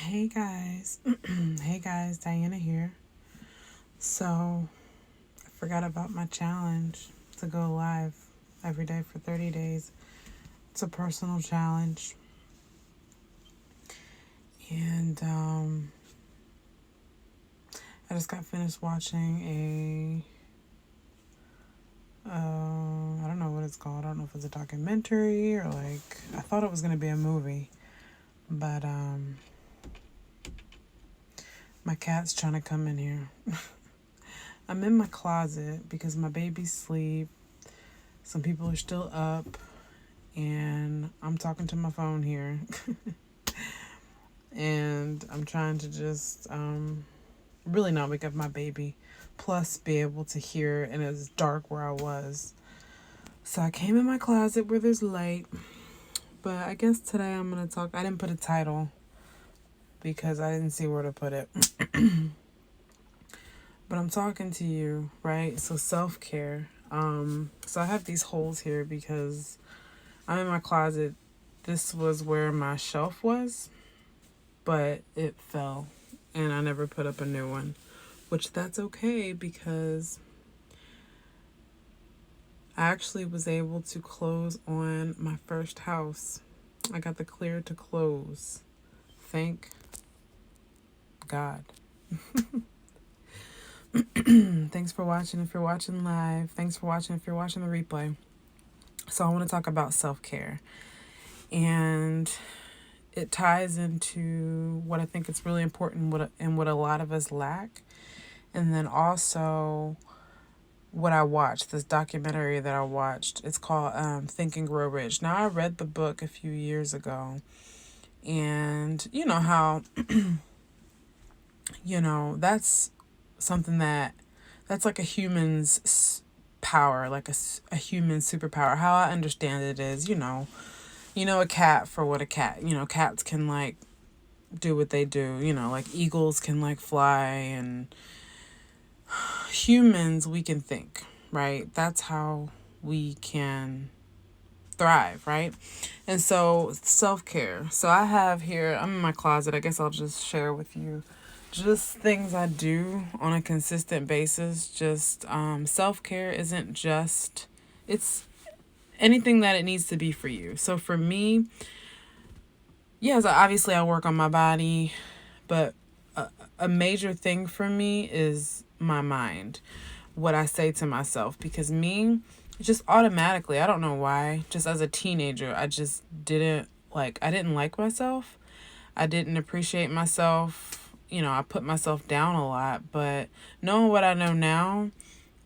Hey guys. Hey guys, Diana here. So, I forgot about my challenge to go live every day for 30 days. It's a personal challenge. And I just got finished watching I don't know what it's called. I don't know if it's a documentary or I thought it was going to be a movie. But my cat's trying to come in here. I'm in my closet because my baby's asleep. Some people are still up, and I'm talking to my phone here. And I'm trying to just really not wake up my baby, plus be able to hear, and it's dark where I was. So I came in my closet where there's light, but I guess today I'm going to talk. I didn't put a title because I didn't see where to put it. But I'm talking to you, right? So self-care. So I have these holes here because I'm in my closet. This was where my shelf was, but it fell and I never put up a new one, which that's okay because I actually was able to close on my first house. I got the clear to close. Thank God. Thanks for watching if you're watching live. Thanks for watching if you're watching the replay. So I want to talk about self-care. And it ties into what I think is really important and what a lot of us lack. And then also what I watched, this documentary that I watched. It's called Think and Grow Rich. Now, I read the book a few years ago. And you know how, that's something that's like a human's power, like a human superpower. How I understand it is, a cat for what a cat, cats can do what they do, like eagles can fly, and humans, we can think, right? That's how we can thrive, right? And so self-care. So I have here, I'm in my closet. I guess I'll just share with you just things I do on a consistent basis. Just self-care isn't just, it's anything that it needs to be for you. So for me, yes, obviously I work on my body, but a major thing for me is my mind, what I say to myself, because me, just automatically, I don't know why, just as a teenager, I just I didn't like myself. I didn't appreciate myself. I put myself down a lot, but knowing what I know now,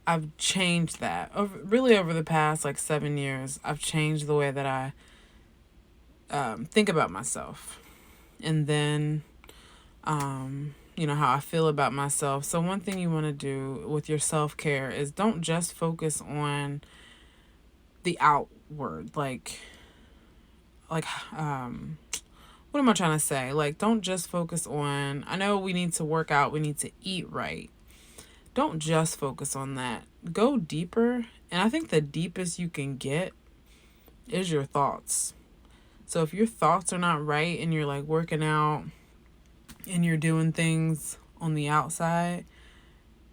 I've changed that. Over the past 7 years, I've changed the way that I think about myself. And then how I feel about myself. So one thing you want to do with your self-care is don't just focus on the outward, what am I trying to say? Don't just focus on, I know we need to work out, we need to eat right. Don't just focus on that. Go deeper. And I think the deepest you can get is your thoughts. So if your thoughts are not right and you're working out and you're doing things on the outside,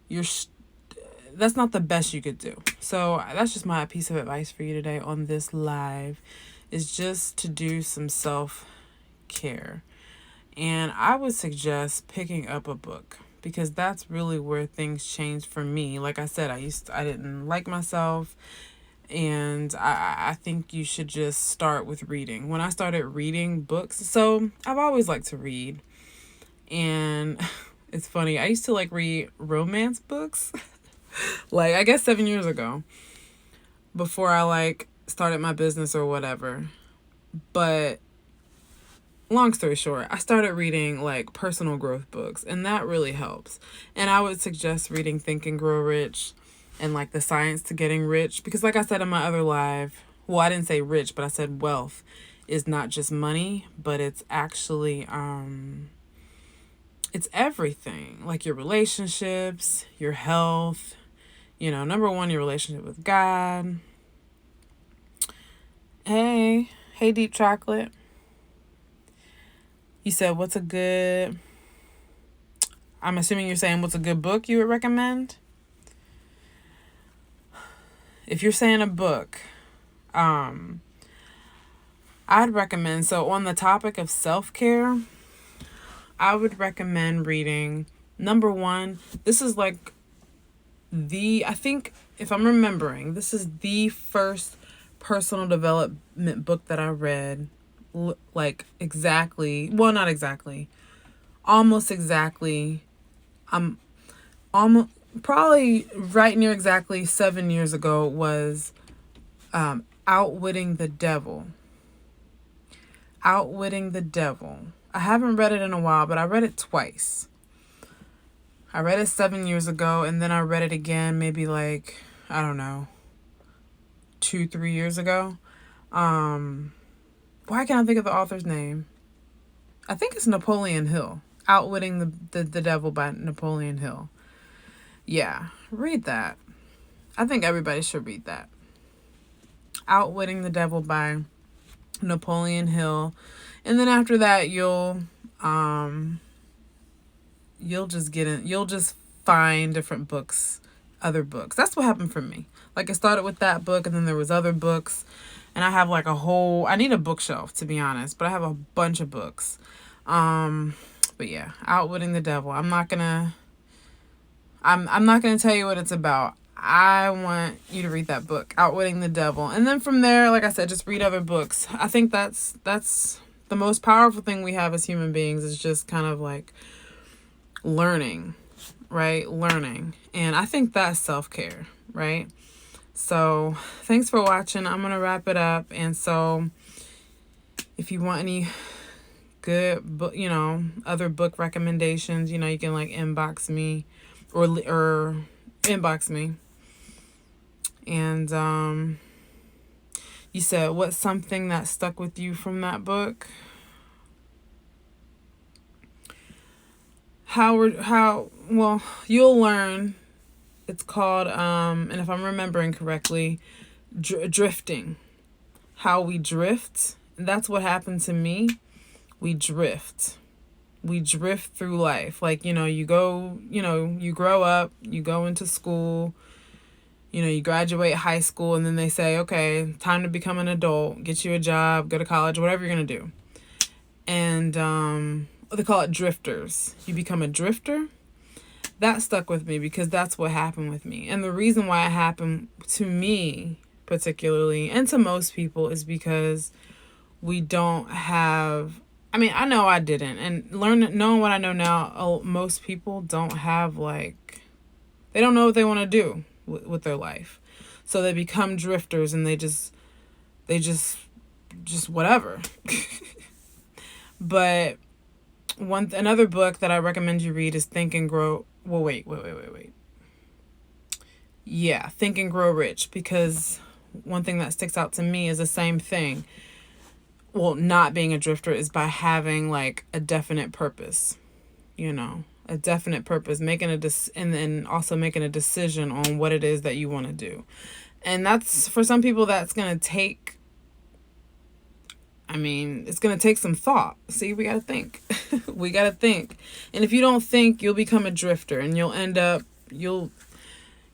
that's not the best you could do. So that's just my piece of advice for you today on this live, is just to do some self-care. And I would suggest picking up a book, because that's really where things change for me. Like I said, I didn't like myself, and I think you should just start with reading. When I started reading books, so I've always liked to read, and it's funny, I used to read romance books I guess 7 years ago, before I started my business or whatever. But long story short, I started reading personal growth books, and that really helps. And I would suggest reading Think and Grow Rich and The Science to Getting Rich, because like I said in my other live, well, I didn't say rich, but I said wealth is not just money, but it's actually it's everything, your relationships, your health, number one, your relationship with God. Hey, Deep Chocolate. You said, what's a good, I'm assuming you're saying what's a good book you would recommend? If you're saying a book, I'd recommend, so on the topic of self-care, I would recommend reading, number one, this is like I think, if I'm remembering, this is the first personal development book that I read, like exactly, well, not exactly, almost exactly, almost, probably right near exactly 7 years ago, was Outwitting the Devil. Outwitting the Devil. I haven't read it in a while, but I read it twice. I read it 7 years ago, and then I read it again maybe like, I don't know, 2-3 years ago. Why can't I think of the author's name? I think it's Napoleon Hill. Outwitting the Devil by Napoleon Hill. Yeah, read that. I think everybody should read that. Outwitting the Devil by Napoleon Hill. And then after that, you'll just find different books, other books. That's what happened for me. Like, it started with that book, and then there was other books, and I have like I need a bookshelf, to be honest, but I have a bunch of books. But yeah, Outwitting the Devil. I'm not gonna tell you what it's about. I want you to read that book, Outwitting the Devil. And then from there, like I said, just read other books. I think that's the most powerful thing we have as human beings, is just kind of like learning, right? Learning. And I think that's self-care, right? So thanks for watching. I'm going to wrap it up. And so if you want any good book, other book recommendations, you can like inbox me or inbox me. And you said, what's something that stuck with you from that book? Well, you'll learn. It's called, and if I'm remembering correctly, drifting. How we drift. That's what happened to me. We drift through life. Like, you grow up, you go into school, you graduate high school, and then they say, okay, time to become an adult, get you a job, go to college, whatever you're going to do. And they call it drifters. You become a drifter. That stuck with me because that's what happened with me. And the reason why it happened to me particularly, and to most people, is because we don't have, I know I didn't. And knowing what I know now, most people don't have, they don't know what they want to do with their life. So they become drifters, and they just whatever. But another book that I recommend you read is Think and Grow. Well, wait. Yeah, Think and Grow Rich, because one thing that sticks out to me is the same thing. Well, not being a drifter is by having like a definite purpose, a definite purpose, and then also making a decision on what it is that you want to do. And that's, for some people, that's going to take, it's going to take some thought. See, we got to think. We got to think. And if you don't think, you'll become a drifter, and you'll end up, you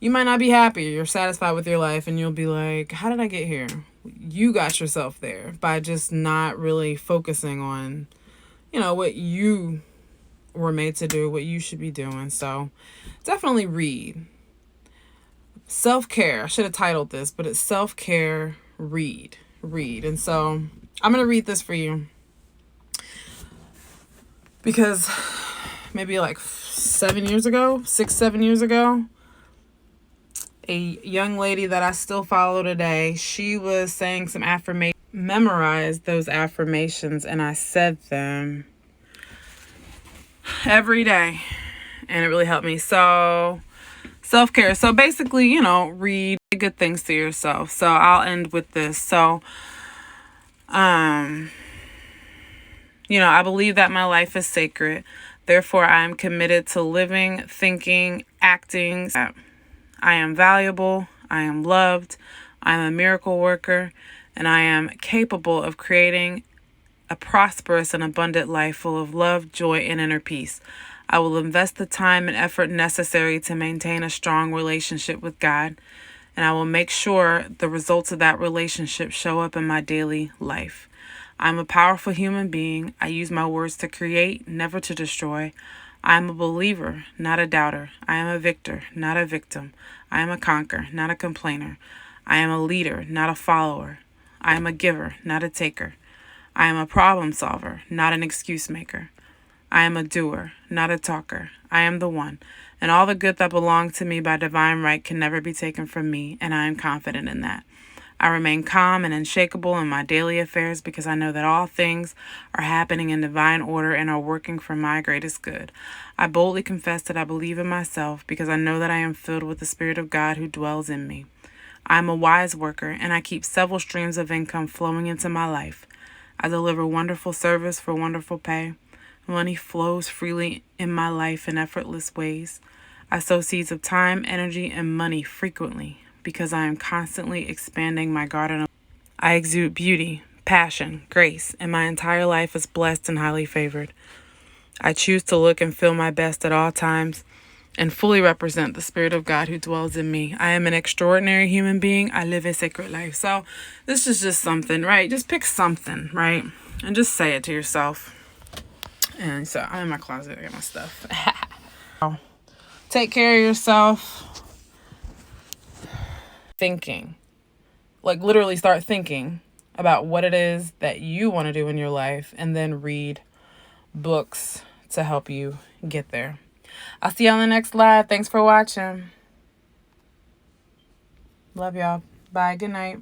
might not be happy or satisfied with your life, and you'll be like, how did I get here? You got yourself there by just not really focusing on, what you were made to do, what you should be doing. So definitely read. Self-care. I should have titled this, but it's self-care, read. And so I'm going to read this for you because maybe like 7 years ago, 7 years ago, a young lady that I still follow today, she was saying some affirmations. Memorized those affirmations, and I said them every day, and it really helped me. So self-care. So basically, read good things to yourself. So I'll end with this. So, I believe that my life is sacred. Therefore, I am committed to living, thinking, acting. I am valuable. I am loved. I am a miracle worker, and I am capable of creating a prosperous and abundant life full of love, joy, and inner peace. I will invest the time and effort necessary to maintain a strong relationship with God, and I will make sure the results of that relationship show up in my daily life. I'm a powerful human being. I use my words to create, never to destroy. I am a believer, not a doubter. I am a victor, not a victim. I am a conqueror, not a complainer. I am a leader, not a follower. I am a giver, not a taker. I am a problem solver, not an excuse maker. I am a doer, not a talker. I am the one, and all the good that belongs to me by divine right can never be taken from me, and I am confident in that. I remain calm and unshakable in my daily affairs because I know that all things are happening in divine order and are working for my greatest good. I boldly confess that I believe in myself because I know that I am filled with the Spirit of God who dwells in me. I am a wise worker, and I keep several streams of income flowing into my life. I deliver wonderful service for wonderful pay. Money flows freely in my life in effortless ways. I sow seeds of time, energy, and money frequently because I am constantly expanding my garden. I exude beauty, passion, grace, and my entire life is blessed and highly favored. I choose to look and feel my best at all times and fully represent the Spirit of God who dwells in me. I am an extraordinary human being. I live a sacred life. So this is just something, right? Just pick something, right? And just say it to yourself. And so I'm in my closet. I got my stuff. Take care of yourself. Thinking. Like literally start thinking about what it is that you want to do in your life and then read books to help you get there. I'll see you on the next live. Thanks for watching. Love y'all. Bye. Good night.